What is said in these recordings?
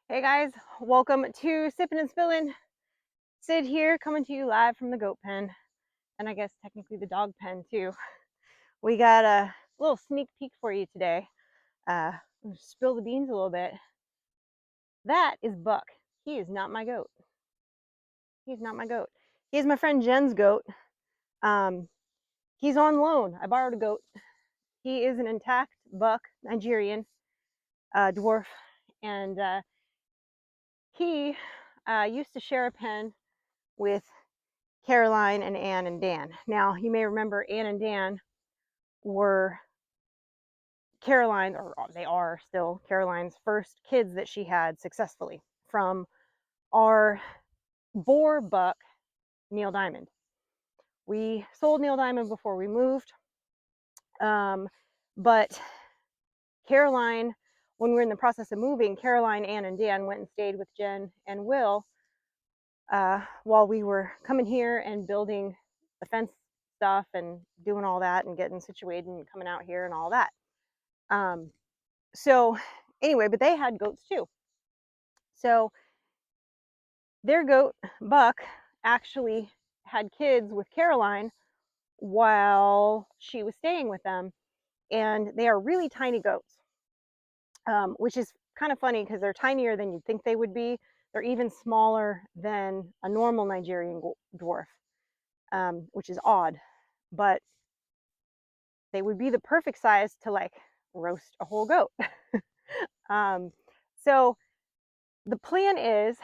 Hey guys, welcome to Sippin' and Spillin'. Sid here, coming to you live from the goat pen, and I guess technically the dog pen too. We got a little sneak peek for you today. Spill the beans a little bit. That is Buck. He is not my goat. He's not my goat. He is my friend Jen's goat. Um, he's on loan. I borrowed a goat. He is an intact buck, Nigerian dwarf, and he used to share a pen with Caroline and Anne and Dan. Now, you may remember Anne and Dan were Caroline, or they are still Caroline's first kids that she had successfully from our boar buck, Neil Diamond. We sold Neil Diamond before we moved, but Caroline, when we were in the process of moving, Caroline, Anne, and Dan went and stayed with Jen and Will while we were coming here and building the fence stuff and doing all that and getting situated and coming out here and all that. So anyway, but they had goats too. So their goat, Buck, actually had kids with Caroline while she was staying with them. And they are really tiny goats, which is kind of funny because they're tinier than you'd think they would be. They're even smaller than a normal Nigerian dwarf, which is odd. But they would be the perfect size to like roast a whole goat. So the plan is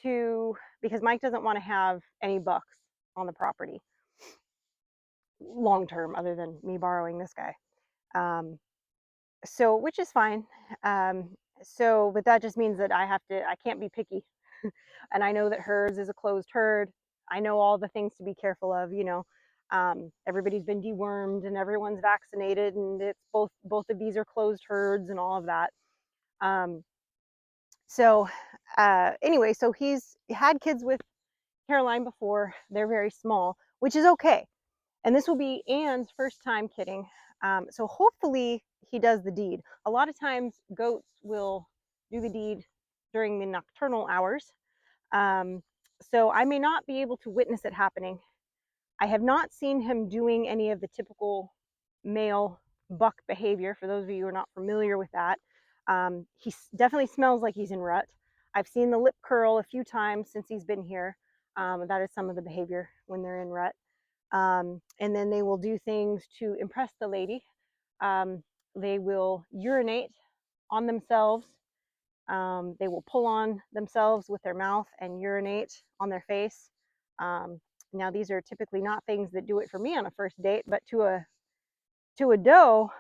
to, because Mike doesn't want to have any bucks on the property long term other than me borrowing this guy. So, which is fine. But that just means that I can't be picky. And I know that hers is a closed herd. I know all the things to be careful of, everybody's been dewormed and everyone's vaccinated and it's both of these are closed herds and all of that. So anyway, so he's had kids with Caroline before. They're very small, which is okay. And this will be Anne's first time kidding. So hopefully he does the deed. A lot of times goats will do the deed during the nocturnal hours. So I may not be able to witness it happening. I have not seen him doing any of the typical male buck behavior. For those of you who are not familiar with that, he definitely smells like he's in rut. I've seen the lip curl a few times since he's been here. That is some of the behavior when they're in rut. And then they will do things to impress the lady. They will urinate on themselves. They will pull on themselves with their mouth and urinate on their face. Now, these are typically not things that do it for me on a first date, but to a doe,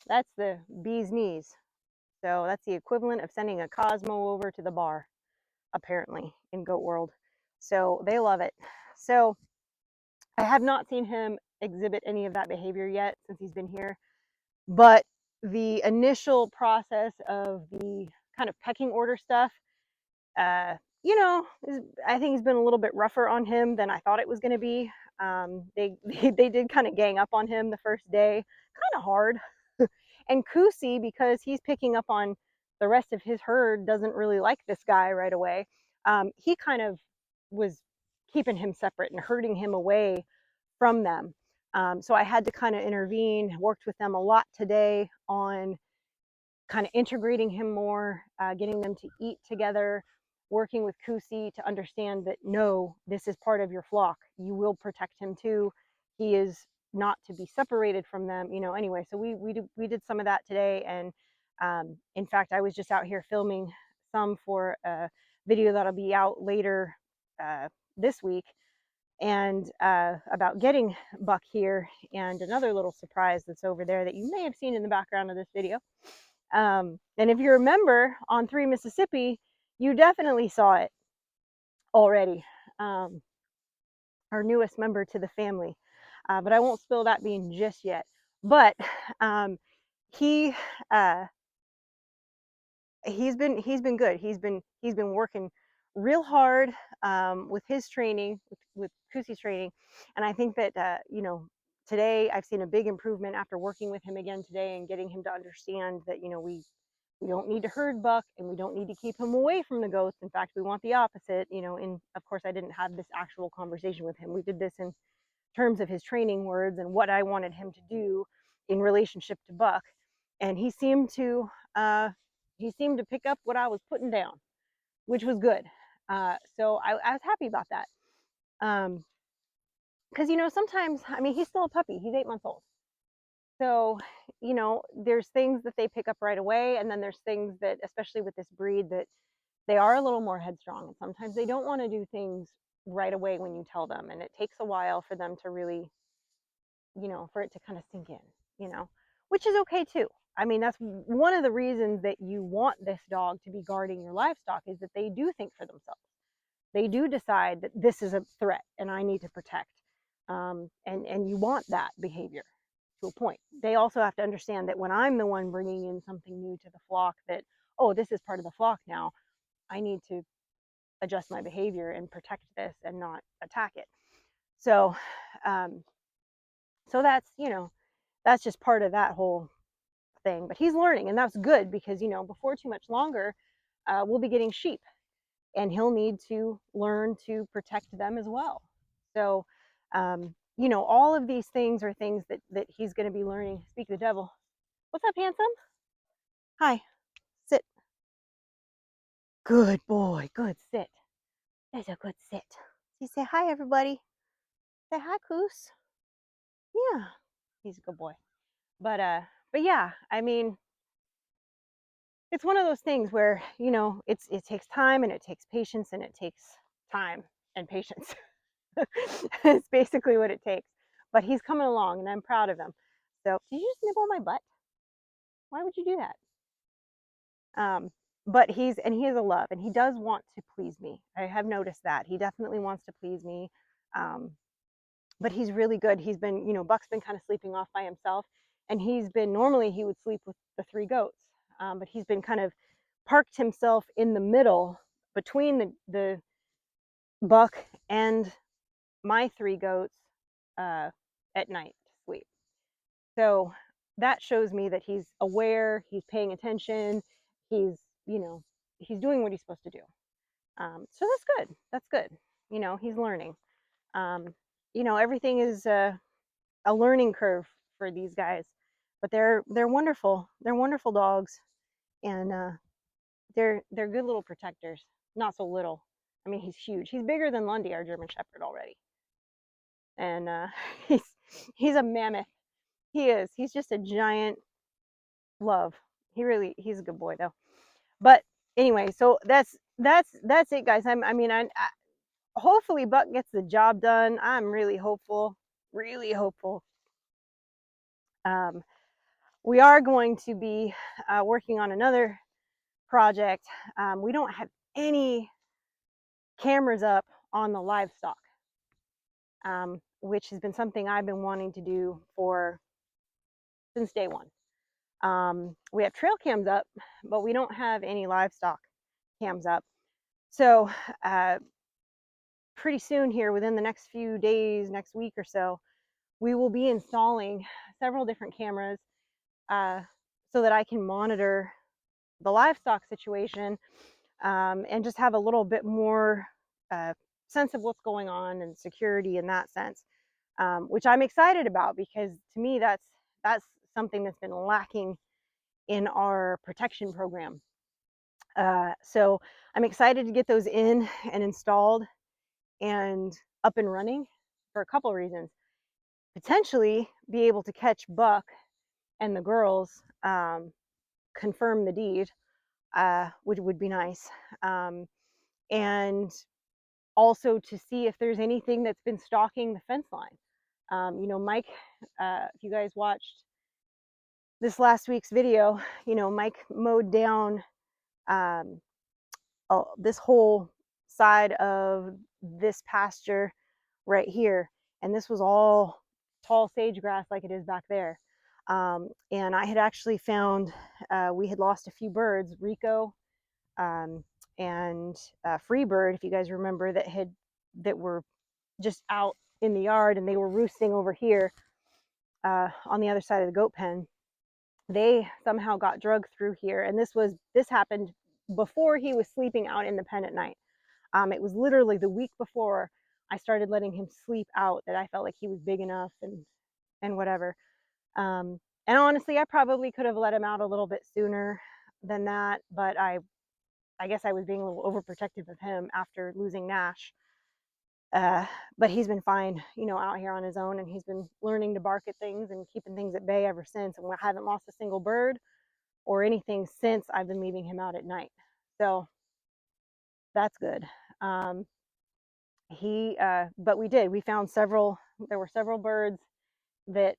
that's the bee's knees. So that's the equivalent of sending a Cosmo over to the bar, apparently, in goat world. So they love it. So I have not seen him exhibit any of that behavior yet since he's been here, but the initial process of the kind of pecking order stuff, uh, I think it's been a little bit rougher on him than I thought it was going to be. They did kind of gang up on him the first day, kind of hard. And Kusi, because he's picking up on the rest of his herd, doesn't really like this guy right away. He kind of was keeping him separate and herding him away from them. So I had to kind of intervene, worked with them a lot today on kind of integrating him more, getting them to eat together, working with Kusi to understand that no, this is part of your flock. You will protect him too. He is not to be separated from them, anyway. So we did some of that today. And in fact, I was just out here filming some for a video that'll be out later this week, and about getting Buck here, and another little surprise that's over there that you may have seen in the background of this video. And if you remember on 3 Mississippi, you definitely saw it already. Our newest member to the family, but I won't spill that bean just yet. But he he's been good. He's been working real hard with his training, with Kusi's training, and I think that today I've seen a big improvement after working with him again today and getting him to understand that we We don't need to herd Buck, and we don't need to keep him away from the goats. In fact, we want the opposite. You know, and of course, I didn't have this actual conversation with him. We did this in terms of his training words and what I wanted him to do in relationship to Buck, and he seemed to pick up what I was putting down, which was good. So I was happy about that. Because you know, sometimes, I mean, he's still a puppy. He's 8 months old. So, you know, there's things that they pick up right away, and then there's things that, especially with this breed, that they are a little more headstrong, and sometimes they don't want to do things right away when you tell them, and it takes a while for them to really, you know, for it to kind of sink in, you know, which is okay too. I mean, that's one of the reasons that you want this dog to be guarding your livestock, is that they do think for themselves. They do decide that this is a threat and I need to protect. And you want that behavior to a point. They also have to understand that when I'm the one bringing in something new to the flock, that, oh, this is part of the flock now, I need to adjust my behavior and protect this and not attack it. So, um, so that's, you know, that's just part of that whole thing. But he's learning, and that's good, because, you know, before too much longer, we'll be getting sheep, and he'll need to learn to protect them as well. So, you know, all of these things are things that he's going to be learning. Speak of the devil. What's up, handsome? Hi. Sit. Good boy. Good. Sit. That's a good sit. You say hi, everybody. Say hi, Coos. Yeah, he's a good boy. But yeah, I mean, it's one of those things where, you know, it takes time, and it takes patience, and it takes time and patience. It's basically what it takes. But he's coming along, and I'm proud of him. So, did you just nibble my butt? Why would you do that? But he is a love, and he does want to please me. I have noticed that he definitely wants to please me. Um, but he's really good. He's been, you know, Buck's been kind of sleeping off by himself, and normally he would sleep with the 3 goats, but he's been kind of parked himself in the middle between the Buck and my 3 goats at night to sleep. So that shows me that he's aware, he's paying attention, he's, you know, he's doing what he's supposed to do. So that's good. That's good. You know, he's learning. Um, you know, everything is a learning curve for these guys, but they're wonderful. They're wonderful dogs, and they're good little protectors. Not so little. I mean, he's huge. He's bigger than Lundy, our German Shepherd, already, and he's he's a mammoth. He is. He's just a giant love. He's a good boy though. But anyway, so that's it, guys. I mean, hopefully Buck gets the job done. I'm really hopeful. Really hopeful. We are going to be working on another project. We don't have any cameras up on the livestock, which has been something I've been wanting to do since day one. We have trail cams up, but we don't have any livestock cams up. So pretty soon here, within the next few days, next week or so, we will be installing several different cameras so that I can monitor the livestock situation, and just have a little bit more sense of what's going on and security in that sense, which I'm excited about, because to me that's something that's been lacking in our protection program. So I'm excited to get those in and installed and up and running for a couple of reasons. Potentially be able to catch Buck and the girls, confirm the deed, which would be nice. And also to see if there's anything that's been stalking the fence line. You know, Mike, if you guys watched this last week's video, you know, Mike mowed down this whole side of this pasture right here, and this was all tall sage grass like it is back there. And I had actually found, we had lost a few birds, Rico, and Freebird, if you guys remember, that were just out in the yard, and they were roosting over here on the other side of the goat pen. they somehow got drugged through here. And this happened before he was sleeping out in the pen at night. It was literally the week before I started letting him sleep out that I felt like he was big enough and whatever. And honestly, I probably could have let him out a little bit sooner than that, but I guess I was being a little overprotective of him after losing Nash. But he's been fine, you know, out here on his own, and he's been learning to bark at things and keeping things at bay ever since. And I haven't lost a single bird or anything since I've been leaving him out at night. So that's good. Um, but we found there were several birds that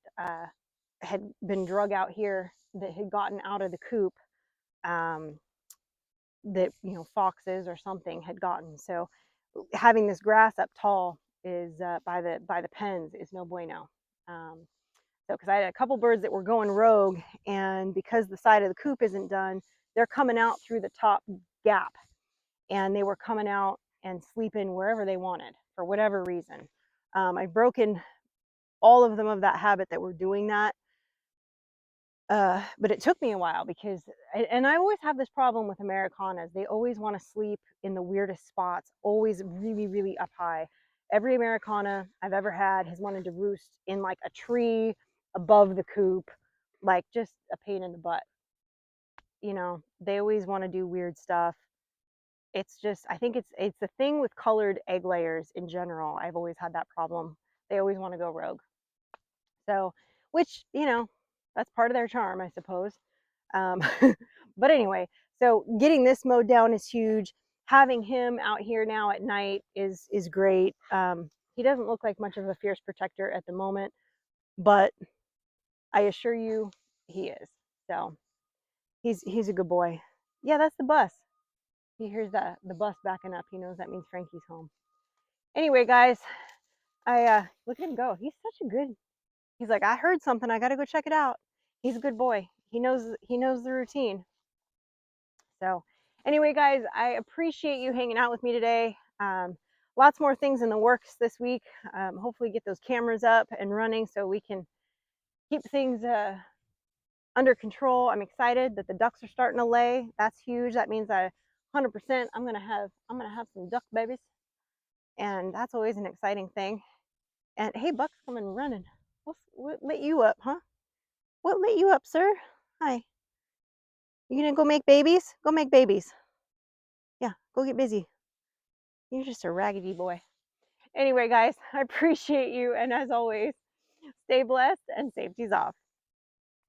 had been drug out here that had gotten out of the coop, um, that, you know, foxes or something had gotten. So having this grass up tall is by the pens is no bueno. So because I had a couple birds that were going rogue, and because the side of the coop isn't done, they're coming out through the top gap, and they were coming out and sleeping wherever they wanted for whatever reason. I've broken all of them of that habit that were doing that. But it took me a while because, and I always have this problem with Americanas. They always want to sleep in the weirdest spots, always really, really up high. Every Americana I've ever had has wanted to roost in like a tree above the coop, like just a pain in the butt. You know, they always want to do weird stuff. It's just, I think it's the thing with colored egg layers in general. I've always had that problem. They always want to go rogue. So, which, you know, that's part of their charm, I suppose. Um, but anyway, so getting this mowed down is huge. Having him out here now at night is great. He doesn't look like much of a fierce protector at the moment, but I assure you he is. So he's a good boy. Yeah, that's the bus. He hears the bus backing up. He knows that means Frankie's home. Anyway, guys, I look at him go. He's like, I heard something. I got to go check it out. He's a good boy. He knows the routine. So anyway, guys, I appreciate you hanging out with me today. Lots more things in the works this week. Hopefully get those cameras up and running so we can keep things under control. I'm excited that the ducks are starting to lay. That's huge. That means 100% I'm gonna have some duck babies, and that's always an exciting thing. And hey, Buck's coming running. What lit you up, huh? What lit you up, sir? Hi. You gonna go make babies? Go make babies. Yeah, go get busy. You're just a raggedy boy. Anyway, guys, I appreciate you. And as always, stay blessed and safety's off.